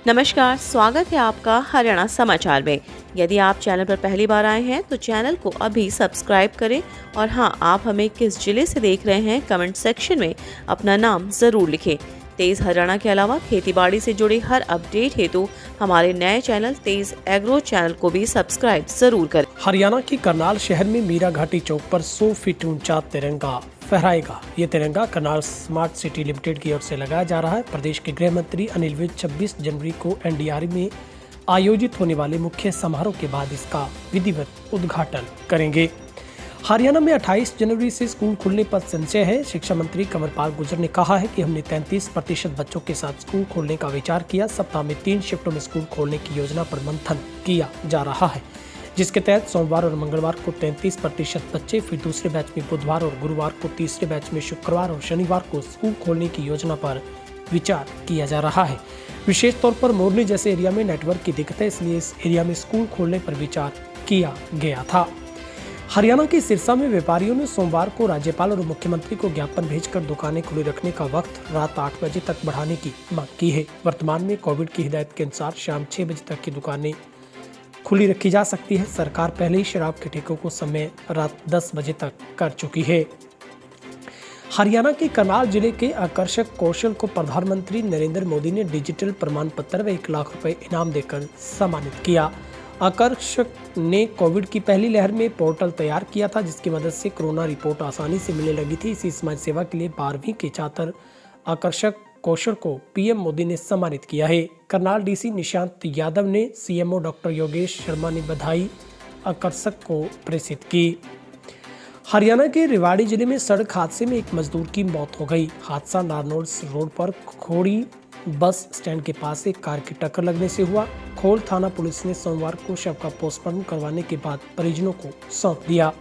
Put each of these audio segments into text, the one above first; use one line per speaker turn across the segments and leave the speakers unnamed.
नमस्कार, स्वागत है आपका हरियाणा समाचार में। यदि आप चैनल पर पहली बार आए हैं तो चैनल को अभी सब्सक्राइब करें और हाँ, आप हमें किस जिले से देख रहे हैं कमेंट सेक्शन में अपना नाम जरूर लिखें। तेज हरियाणा के अलावा खेतीबाड़ी से जुड़े हर अपडेट हेतु हमारे नए चैनल तेज एग्रो चैनल को भी सब्सक्राइब जरूर करें।
हरियाणा के करनाल शहर में मीरा घाटी चौक पर 100 फीट ऊंचा तिरंगा फहराएगा। ये तिरंगा करनाल स्मार्ट सिटी लिमिटेड की ओर से लगाया जा रहा है। प्रदेश के गृह मंत्री अनिल विज 26 जनवरी को एनडीआरएफ में आयोजित होने वाले मुख्य समारोह के बाद इसका विधिवत उद्घाटन करेंगे। हरियाणा में 28 जनवरी से स्कूल खुलने पर संशय है। शिक्षा मंत्री कंवरपाल गुर्जर ने कहा है कि हमने 33% बच्चों के साथ स्कूल खोलने का विचार किया। सप्ताह में 3 शिफ्टों में स्कूल खोलने की योजना पर मंथन किया जा रहा है, जिसके तहत सोमवार और मंगलवार को 33% बच्चे, फिर दूसरे बैच में बुधवार और गुरुवार को, तीसरे बैच में शुक्रवार और शनिवार को स्कूल खोलने की योजना पर विचार किया जा रहा है। विशेष तौर पर मोरनी जैसे एरिया में नेटवर्क की दिक्कत है, इसलिए इस एरिया में स्कूल खोलने पर विचार किया गया था। हरियाणा के सिरसा में व्यापारियों ने सोमवार को राज्यपाल और मुख्यमंत्री को ज्ञापन भेजकर दुकानें खुली रखने का वक्त रात 8 बजे तक बढ़ाने की मांग की है। वर्तमान में कोविड की हिदायत के अनुसार शाम 6 बजे तक की दुकानें खुली रखी जा सकती है। सरकार पहले ही शराब के ठेकों को समय रात 10 बजे तक कर चुकी है। हरियाणा के करनाल जिले के आकर्षक कौशल को प्रधानमंत्री नरेंद्र मोदी ने डिजिटल प्रमाण पत्र व 1 लाख रुपए इनाम देकर सम्मानित किया। आकर्षक ने कोविड की पहली लहर में पोर्टल तैयार किया था, जिसकी मदद से कोरोना रिपोर्ट आसानी से मिलने लगी थी। इसी समाज सेवा के लिए 12वीं के छात्र आकर्षक कौशल को पीएम मोदी ने सम्मानित किया है। करनाल डीसी निशांत यादव ने सीएमओ डॉक्टर योगेश शर्मा ने बधाई आकर्षक को प्रेषित की। हरियाणा के रेवाड़ी जिले में सड़क हादसे में एक मजदूर की मौत हो गई। हादसा नारनौल रोड पर खोड़ी बस स्टैंड के पास एक कार की टक्कर लगने से हुआ। खोल थाना पुलिस ने सोमवार को शव का पोस्टमार्टम करवाने के बाद परिजनों को सौंप दिया।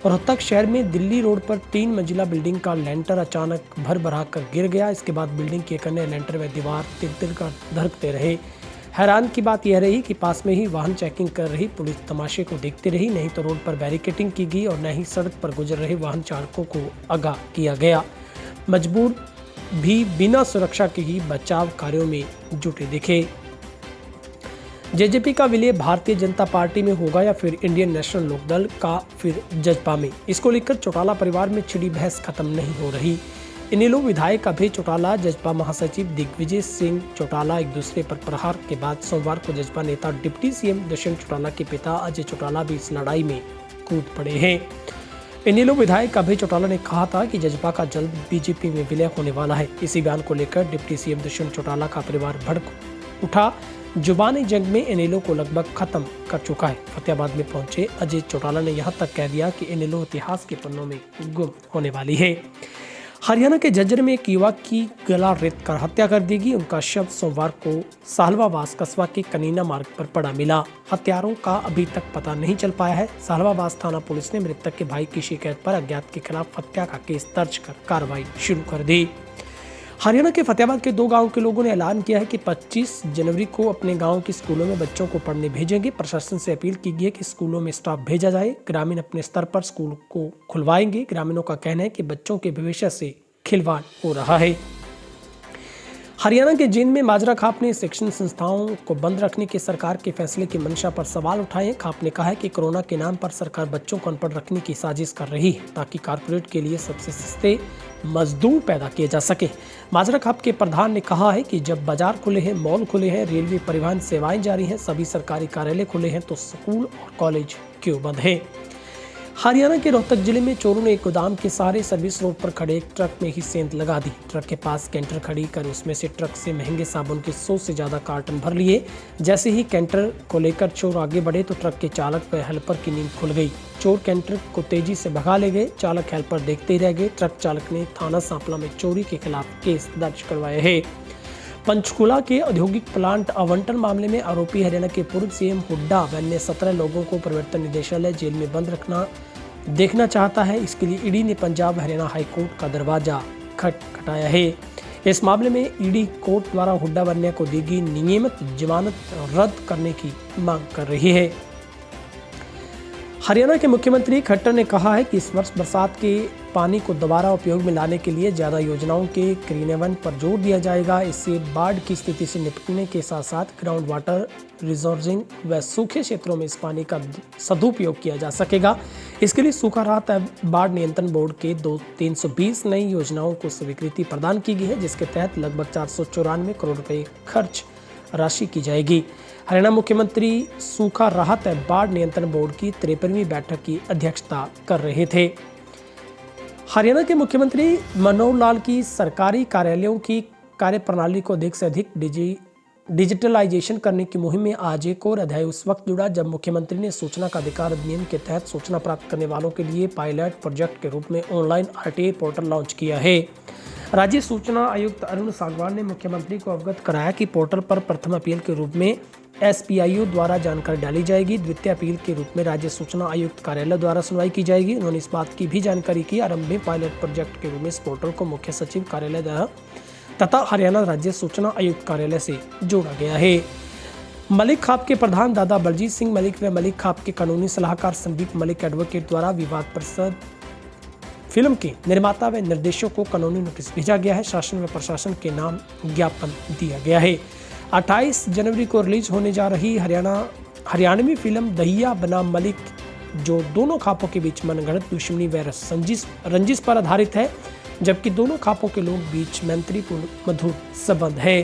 रोहतक शहर में दिल्ली रोड पर 3 मंजिला बिल्डिंग का लेंटर अचानक भर कर गिर गया। इसके बाद बिल्डिंग के कन्ने लेंटर व दीवार तिल कर धड़कते रहे। हैरान की बात यह रही कि पास में ही वाहन चेकिंग कर रही पुलिस तमाशे को देखती रही, नहीं तो रोड पर बैरिकेडिंग की गई और न ही सड़क पर गुजर रहे वाहन चालकों को आगाह किया गया। मजबूर भी बिना सुरक्षा के ही बचाव कार्यों में जुटे दिखे। जेजेपी का विलय भारतीय जनता पार्टी में होगा या फिर इंडियन नेशनल लोकदल का फिर जजपा में, इसको लेकर चौटाला परिवार में छिड़ी बहस खत्म नहीं हो रही। इनेलो विधायक अभय चौटाला, जजपा महासचिव दिग्विजय सिंह चौटाला एक दूसरे पर प्रहार के बाद सोमवार को जजपा नेता डिप्टी सीएम दुष्यंत चौटाला के पिता अजय चौटाला भी इस लड़ाई में कूद पड़े हैं। इनेलो विधायक अभय चौटाला ने कहा था कि जजपा का जल्द बीजेपी में विलय होने वाला है। इसी बयान को लेकर डिप्टी सीएम दुष्यंत चौटाला का परिवार भड़क उठा। जुबानी जंग में इनेलो को लगभग खत्म कर चुका है। फतेहाबाद में पहुंचे अजय चौटाला ने यहां तक कह दिया कि इनेलो इतिहास के पन्नों में गुम होने वाली है। हरियाणा के झज्जर में एक युवक की गला रेत कर हत्या कर दी गई। उनका शव सोमवार को साहलवावास कस्बा के कनीना मार्ग पर पड़ा मिला। हत्यारों का अभी तक पता नहीं चल पाया है। साहलवावास थाना पुलिस ने मृतक के भाई की शिकायत पर अज्ञात के खिलाफ हत्या का केस दर्ज कर कार्रवाई शुरू कर दी। हरियाणा के फतेहाबाद के 2 गांव के लोगों ने ऐलान किया है कि 25 जनवरी को अपने गांव के स्कूलों में बच्चों को पढ़ने भेजेंगे। प्रशासन से अपील की गई है कि स्कूलों में स्टाफ भेजा जाए। ग्रामीण अपने स्तर पर स्कूल को खुलवाएंगे। ग्रामीणों का कहना है कि बच्चों के भविष्य से खिलवाड़ हो रहा है। हरियाणा के जींद में माजरा खाप ने शिक्षण संस्थाओं को बंद रखने के सरकार के फैसले की मंशा पर सवाल उठाए। खाप ने कहा है कि कोरोना के नाम पर सरकार बच्चों को अनपढ़ रखने की साजिश कर रही है, ताकि कारपोरेट के लिए सबसे सस्ते मजदूर पैदा किए जा सके। माजरा खाप के प्रधान ने कहा है कि जब बाजार खुले हैं, मॉल खुले हैं, रेलवे परिवहन सेवाएं जारी हैं, सभी सरकारी कार्यालय खुले हैं, तो स्कूल और कॉलेज क्यों बंद है। हरियाणा के रोहतक जिले में चोरों ने एक गोदाम के सहारे सर्विस रोड पर खड़े एक ट्रक में ही सेंध लगा दी। ट्रक के पास कैंटर खड़ी कर उसमें से ट्रक से महंगे साबुन के 100 से ज्यादा कार्टन भर लिए। जैसे ही कैंटर को लेकर चोर आगे बढ़े तो ट्रक के चालक व हेल्पर की नींद खुल गई। चोर कैंटर को तेजी से भगा ले गए। चालक हेल्पर देखते ही रह गए। ट्रक चालक ने थाना सांपला में चोरी के खिलाफ केस दर्ज करवाया है। पंचकूला के औद्योगिक प्लांट आवंटन मामले में आरोपी हरियाणा के पूर्व सीएम हुड्डा व अन्य 17 लोगों को प्रवर्तन निदेशालय जेल में बंद रखना देखना चाहता है। इसके लिए ईडी ने पंजाब हरियाणा हाईकोर्ट का दरवाजा खटखटाया है। इस मामले में ईडी कोर्ट द्वारा हुड्डा व अन्य को दी गई नियमित जमानत रद्द करने की मांग कर रही है। हरियाणा के मुख्यमंत्री खट्टर ने कहा है कि इस वर्ष बरसात के पानी को दोबारा उपयोग में लाने के लिए ज़्यादा योजनाओं के क्रियान्वयन पर जोर दिया जाएगा। इससे बाढ़ की स्थिति से निपटने के साथ साथ ग्राउंड वाटर रिजर्विंग व सूखे क्षेत्रों में इस पानी का सदुपयोग किया जा सकेगा। इसके लिए सूखा राहत बाढ़ नियंत्रण बोर्ड के 320 नई योजनाओं को स्वीकृति प्रदान की गई है, जिसके तहत लगभग 494 करोड़ रुपए खर्च राशि की जाएगी। हरियाणा मुख्यमंत्री सूखा राहत बाढ़ नियंत्रण बोर्ड की 53वीं बैठक की अध्यक्षता कर रहे थे। हरियाणा के मुख्यमंत्री मनोहर लाल की सरकारी कार्यालयों की कार्यप्रणाली को अधिक से अधिक डिजिटलाइजेशन करने की मुहिम में आज एक और अध्याय उस वक्त जुड़ा जब मुख्यमंत्री ने सूचना का अधिकार अधिनियम के तहत सूचना प्राप्त करने वालों के लिए पायलट प्रोजेक्ट के रूप में ऑनलाइन RTA पोर्टल लॉन्च किया है। राज्य सूचना आयुक्त अरुण सांगवान ने मुख्यमंत्री को अवगत कराया कि पोर्टल पर प्रथम अपील के रूप में SPIO द्वारा जानकारी डाली जाएगी। द्वितीय अपील के रूप में राज्य सूचना आयुक्त कार्यालय द्वारा सुनवाई की जाएगी। उन्होंने इस बात की भी जानकारी की आरंभ में पायलट प्रोजेक्ट के रूप में इस पोर्टल को मुख्य सचिव कार्यालय द्वारा तथा हरियाणा राज्य सूचना आयुक्त कार्यालय से जोड़ा गया है। मलिक खाप के प्रधान दादा बलजीत सिंह मलिक व मलिक खाप के कानूनी सलाहकार संदीप मलिक एडवोकेट द्वारा विवाद प्रसाद फिल्म के निर्माता व निर्देशक को कानूनी नोटिस भेजा गया है। शासन व प्रशासन के नाम ज्ञापन दिया गया है। 28 जनवरी को रिलीज होने जा रही हरियाणवी फिल्म दहिया बनाम मलिक, जो दोनों खापों के बीच मनगढ़ंत दुश्मनी व रंजिश पर आधारित है, जबकि दोनों खापों के लोग बीच मैत्रीपूर्ण मधुर संबंध है।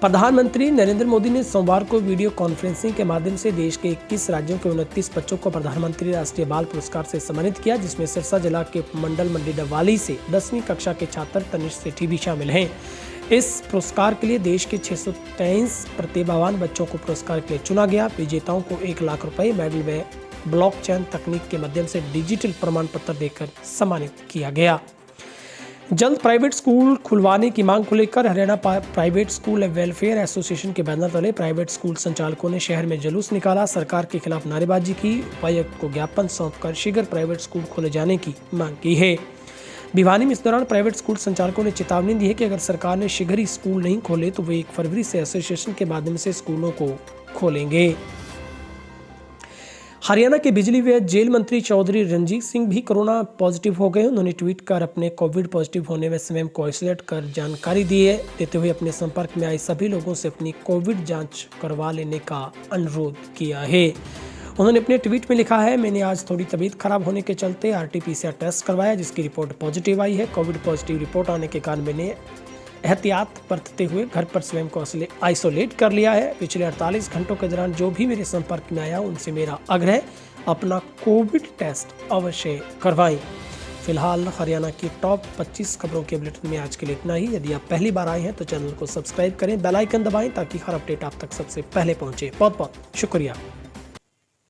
प्रधानमंत्री नरेंद्र मोदी ने सोमवार को वीडियो कॉन्फ्रेंसिंग के माध्यम से देश के 21 राज्यों के 29 बच्चों को प्रधानमंत्री राष्ट्रीय बाल पुरस्कार से सम्मानित किया, जिसमें सिरसा जिला के मंडल मंडी डबवाली से 10वीं कक्षा के छात्र तनिष सेठी भी शामिल हैं। इस पुरस्कार के लिए देश के 623 प्रतिभावान बच्चों को पुरस्कार के लिए चुना गया। विजेताओं को 1 लाख रुपए, मेडल व ब्लॉकचेन तकनीक के माध्यम से डिजिटल प्रमाण पत्र देकर सम्मानित किया गया। जल्द प्राइवेट स्कूल खुलवाने की मांग को लेकर Haryana private school welfare association के बैनर तले प्राइवेट स्कूल संचालकों ने शहर में जुलूस निकाला, सरकार के खिलाफ नारेबाजी की, उपायुक्त को ज्ञापन सौंपकर शीघ्र प्राइवेट स्कूल खोले जाने की मांग की है। भिवानी में इस दौरान प्राइवेट स्कूल संचालकों ने चेतावनी दी है कि अगर सरकार ने शीघ्र ही स्कूल नहीं खोले तो वे 1 फरवरी से एसोसिएशन के माध्यम से स्कूलों को खोलेंगे। हरियाणा के बिजली व जेल मंत्री चौधरी रणजीत सिंह भी कोरोना पॉजिटिव हो गए। उन्होंने ट्वीट कर अपने कोविड पॉजिटिव होने में स्वयं को आइसोलेट कर जानकारी देते हुए अपने संपर्क में आए सभी लोगों से अपनी कोविड जांच करवा लेने का अनुरोध किया है। उन्होंने अपने ट्वीट में लिखा है, मैंने आज थोड़ी तबीयत खराब होने के चलते RT-PCR टेस्ट करवाया, जिसकी रिपोर्ट पॉजिटिव आई है। कोविड पॉजिटिव रिपोर्ट आने के कारण मैंने एहतियात बरतते हुए घर पर स्वयं को आइसोलेट कर लिया है। पिछले 48 घंटों के दौरान जो भी मेरे संपर्क में आया उनसे मेरा आग्रह, अपना कोविड टेस्ट अवश्य करवाएं। फिलहाल हरियाणा की टॉप 25 खबरों के बुलेटिन में आज के लिए इतना ही। यदि आप पहली बार आए हैं तो चैनल को सब्सक्राइब करें, बेल आइकन दबाएं ताकि हर अपडेट आप तक सबसे पहले पहुंचे। बहुत बहुत शुक्रिया।